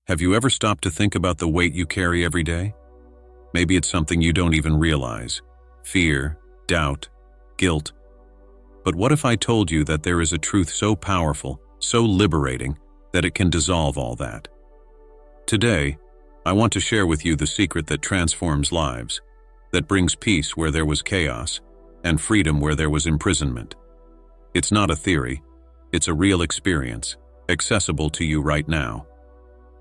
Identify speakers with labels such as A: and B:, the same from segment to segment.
A: Have you ever stopped to think about the weight you carry every day? Maybe it's something you don't even realize. Fear, doubt, guilt. But what if I told you that there is a truth so powerful, so liberating, that it can dissolve all that? Today, I want to share with you the secret that transforms lives, that brings peace where there was chaos, and freedom where there was imprisonment. It's not a theory, it's a real experience, accessible to you right now.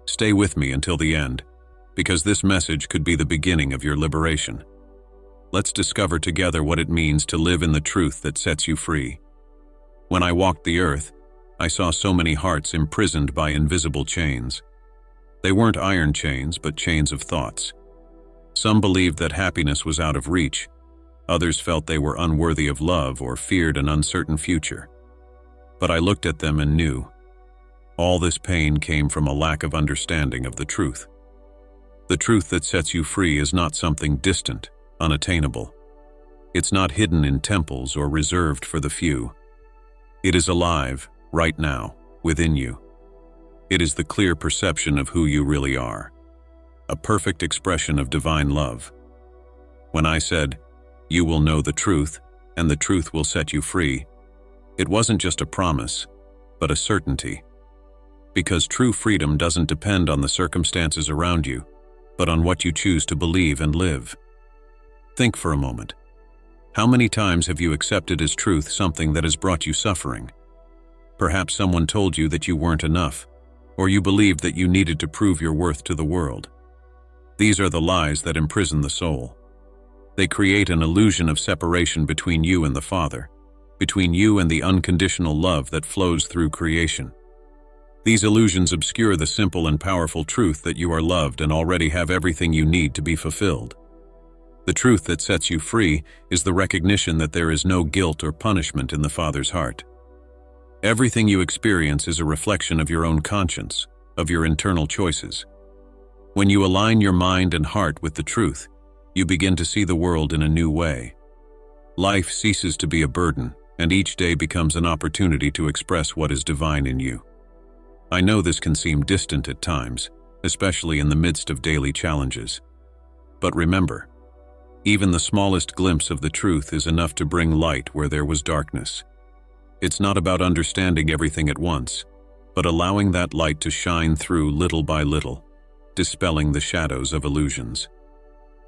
A: Stay with me until the end, because this message could be the beginning of your liberation. Let's discover together what it means to live in the truth that sets you free. When I walked the earth, I saw so many hearts imprisoned by invisible chains. They weren't iron chains, but chains of thoughts. Some believed that happiness was out of reach. Others felt they were unworthy of love or feared an uncertain future. But I looked at them and knew. All this pain came from a lack of understanding of the truth. The truth that sets you free is not something distant, unattainable. It's not hidden in temples or reserved for the few. It is alive, right now, within you. It is the clear perception of who you really are, a perfect expression of divine love. When I said, "You will know the truth, and the truth will set you free," it wasn't just a promise, but a certainty. Because true freedom doesn't depend on the circumstances around you, but on what you choose to believe and live. Think for a moment. How many times have you accepted as truth something that has brought you suffering? Perhaps someone told you that you weren't enough, or you believed that you needed to prove your worth to the world. These are the lies that imprison the soul. They create an illusion of separation between you and the Father, between you and the unconditional love that flows through creation. These illusions obscure the simple and powerful truth that you are loved and already have everything you need to be fulfilled. The truth that sets you free is the recognition that there is no guilt or punishment in the Father's heart. Everything you experience is a reflection of your own conscience, of your internal choices. When you align your mind and heart with the truth, you begin to see the world in a new way. Life ceases to be a burden, and each day becomes an opportunity to express what is divine in you. I know this can seem distant at times, especially in the midst of daily challenges. But remember, even the smallest glimpse of the truth is enough to bring light where there was darkness. It's not about understanding everything at once, but allowing that light to shine through little by little, dispelling the shadows of illusions.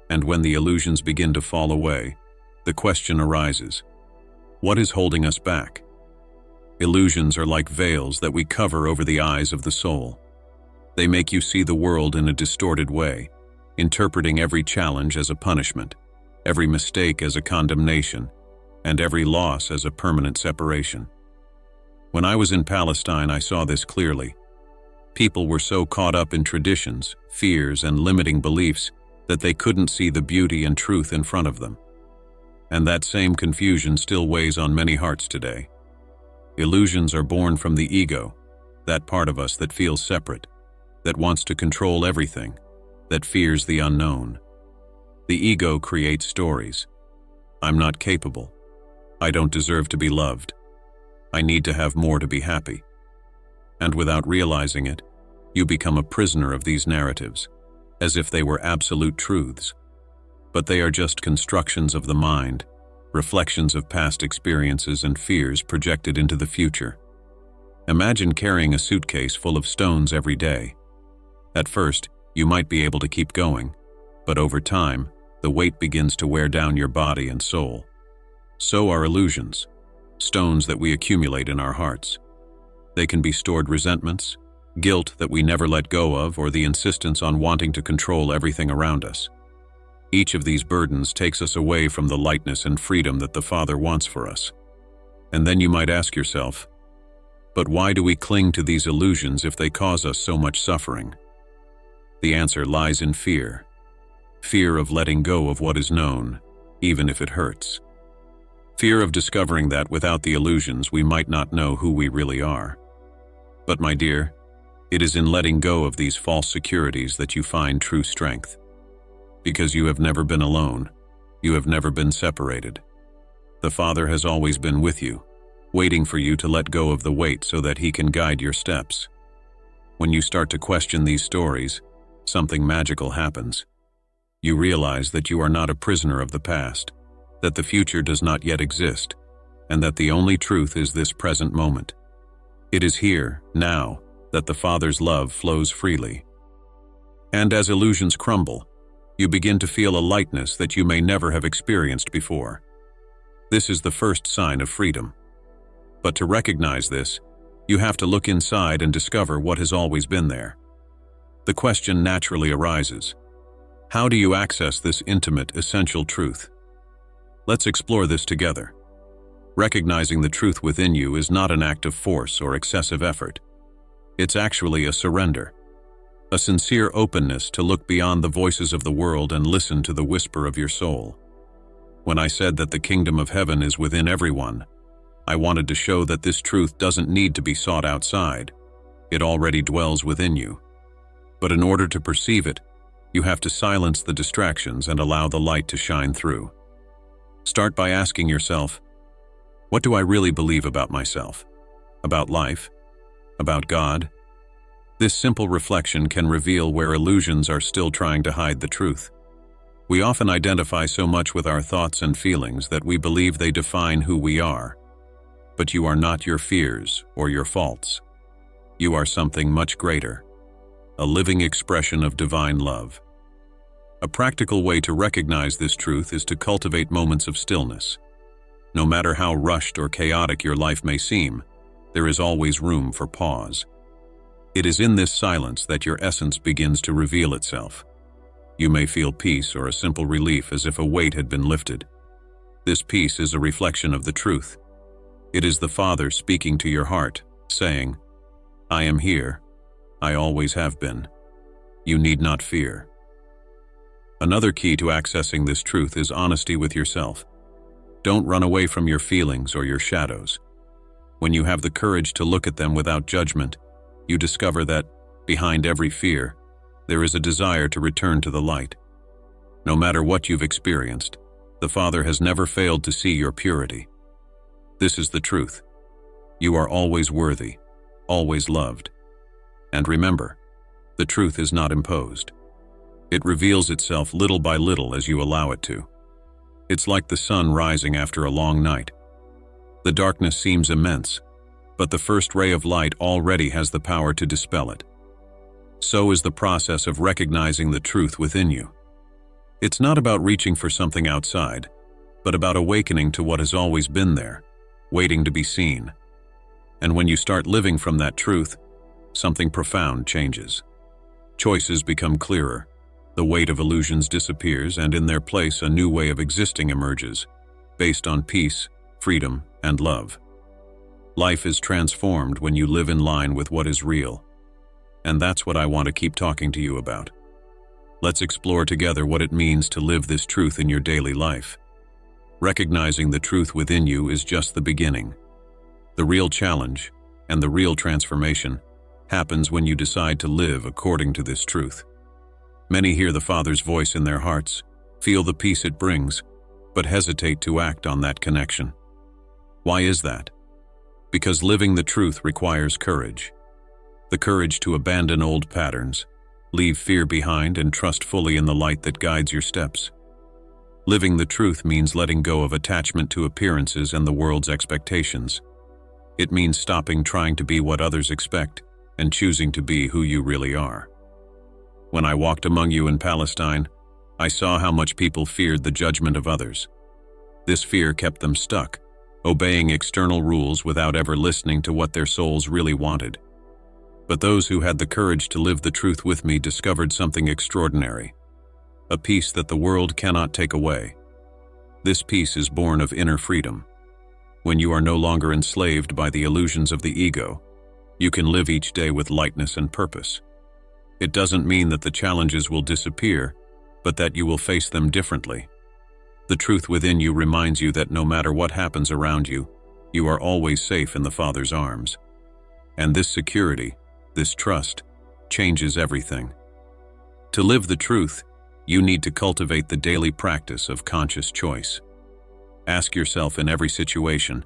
A: And when the illusions begin to fall away, the question arises, what is holding us back? Illusions are like veils that we cover over the eyes of the soul. They make you see the world in a distorted way, interpreting every challenge as a punishment, every mistake as a condemnation, and every loss as a permanent separation. When I was in Palestine, I saw this clearly. People were so caught up in traditions, fears, and limiting beliefs that they couldn't see the beauty and truth in front of them. And that same confusion still weighs on many hearts today. Illusions are born from the ego, that part of us that feels separate, that wants to control everything, that fears the unknown. The ego creates stories. I'm not capable. I don't deserve to be loved. I need to have more to be happy. And without realizing it, you become a prisoner of these narratives, as if they were absolute truths. But they are just constructions of the mind, reflections of past experiences and fears projected into the future. Imagine carrying a suitcase full of stones every day. At first, you might be able to keep going, but over time, the weight begins to wear down your body and soul. So are illusions, stones that we accumulate in our hearts. They can be stored resentments, guilt that we never let go of, or the insistence on wanting to control everything around us. Each of these burdens takes us away from the lightness and freedom that the Father wants for us. And then you might ask yourself, but why do we cling to these illusions if they cause us so much suffering? The answer lies in fear. Fear of letting go of what is known, even if it hurts. Fear of discovering that without the illusions we might not know who we really are. But my dear, it is in letting go of these false securities that you find true strength. Because you have never been alone. You have never been separated. The Father has always been with you, waiting for you to let go of the weight so that He can guide your steps. When you start to question these stories, something magical happens. You realize that you are not a prisoner of the past, that the future does not yet exist, and that the only truth is this present moment. It is here, now, that the Father's love flows freely. And as illusions crumble, you begin to feel a lightness that you may never have experienced before. This is the first sign of freedom. But to recognize this, you have to look inside and discover what has always been there. The question naturally arises: how do you access this intimate, essential truth? Let's explore this together. Recognizing the truth within you is not an act of force or excessive effort. It's actually a surrender, a sincere openness to look beyond the voices of the world and listen to the whisper of your soul. When I said that the kingdom of heaven is within everyone, I wanted to show that this truth doesn't need to be sought outside. It already dwells within you. But in order to perceive it, you have to silence the distractions and allow the light to shine through. Start by asking yourself, what do I really believe about myself? About life? About God? This simple reflection can reveal where illusions are still trying to hide the truth. We often identify so much with our thoughts and feelings that we believe they define who we are. But you are not your fears or your faults. You are something much greater, a living expression of divine love. A practical way to recognize this truth is to cultivate moments of stillness. No matter how rushed or chaotic your life may seem, there is always room for pause. It is in this silence that your essence begins to reveal itself. You may feel peace or a simple relief as if a weight had been lifted. This peace is a reflection of the truth. It is the Father speaking to your heart, saying, I am here. I always have been. You need not fear. Another key to accessing this truth is honesty with yourself. Don't run away from your feelings or your shadows. When you have the courage to look at them without judgment, you discover that, behind every fear, there is a desire to return to the light. No matter what you've experienced, the Father has never failed to see your purity. This is the truth. You are always worthy, always loved. And remember, the truth is not imposed. It reveals itself little by little as you allow it to. It's like the sun rising after a long night. The darkness seems immense, but the first ray of light already has the power to dispel it. So is the process of recognizing the truth within you. It's not about reaching for something outside, but about awakening to what has always been there, waiting to be seen. And when you start living from that truth, something profound changes. Choices become clearer, the weight of illusions disappears, and in their place a new way of existing emerges, based on peace, freedom, and love. Life is transformed when you live in line with what is real. And that's what I want to keep talking to you about. Let's explore together what it means to live this truth in your daily life. Recognizing the truth within you is just the beginning. The real challenge, and the real transformation, happens when you decide to live according to this truth. Many hear the Father's voice in their hearts, feel the peace it brings, but hesitate to act on that connection. Why is that? Because living the truth requires courage. The courage to abandon old patterns, leave fear behind, and trust fully in the light that guides your steps. Living the truth means letting go of attachment to appearances and the world's expectations. It means stopping trying to be what others expect and choosing to be who you really are. When I walked among you in Palestine, I saw how much people feared the judgment of others. This fear kept them stuck, obeying external rules without ever listening to what their souls really wanted. But those who had the courage to live the truth with me discovered something extraordinary, a peace that the world cannot take away. This peace is born of inner freedom. When you are no longer enslaved by the illusions of the ego, you can live each day with lightness and purpose. It doesn't mean that the challenges will disappear, but that you will face them differently. The truth within you reminds you that no matter what happens around you, you are always safe in the Father's arms. And this security, this trust, changes everything. To live the truth, you need to cultivate the daily practice of conscious choice. Ask yourself in every situation,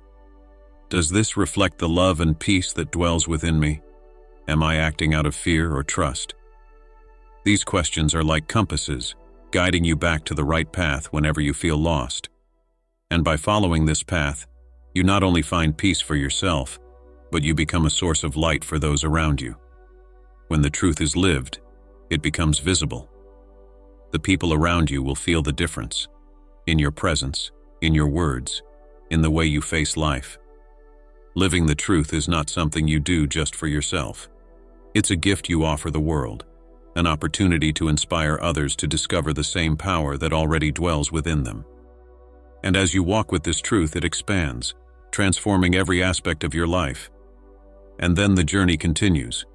A: does this reflect the love and peace that dwells within me? Am I acting out of fear or trust? These questions are like compasses, guiding you back to the right path whenever you feel lost. And by following this path, you not only find peace for yourself, but you become a source of light for those around you. When the truth is lived, it becomes visible. The people around you will feel the difference, in your presence, in your words, in the way you face life. Living the truth is not something you do just for yourself. It's a gift you offer the world, an opportunity to inspire others to discover the same power that already dwells within them. And as you walk with this truth, it expands, transforming every aspect of your life. And then the journey continues,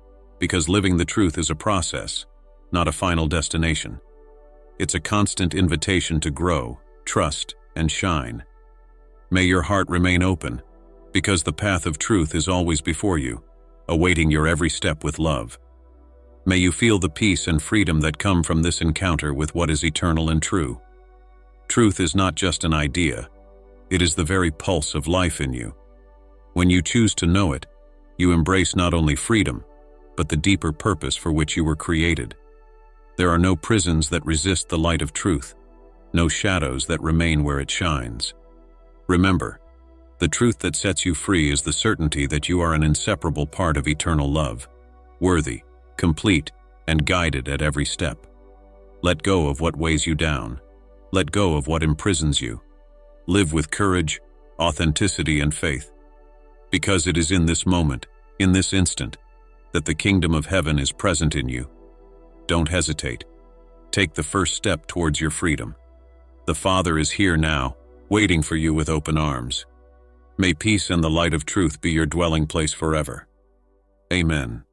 A: because living the truth is a process, not a final destination. It's a constant invitation to grow, trust, and shine. May your heart remain open, because the path of truth is always before you, awaiting your every step with love. May you feel the peace and freedom that come from this encounter with what is eternal and true. Truth is not just an idea, it is the very pulse of life in you. When you choose to know it, you embrace not only freedom, but the deeper purpose for which you were created. There are no prisons that resist the light of truth, no shadows that remain where it shines. Remember, the truth that sets you free is the certainty that you are an inseparable part of eternal love, worthy, complete, and guided at every step. Let go of what weighs you down. Let go of what imprisons you. Live with courage, authenticity, and faith. Because it is in this moment, in this instant, that the kingdom of heaven is present in you. Don't hesitate. Take the first step towards your freedom. The Father is here now, waiting for you with open arms. May peace and the light of truth be your dwelling place forever. Amen.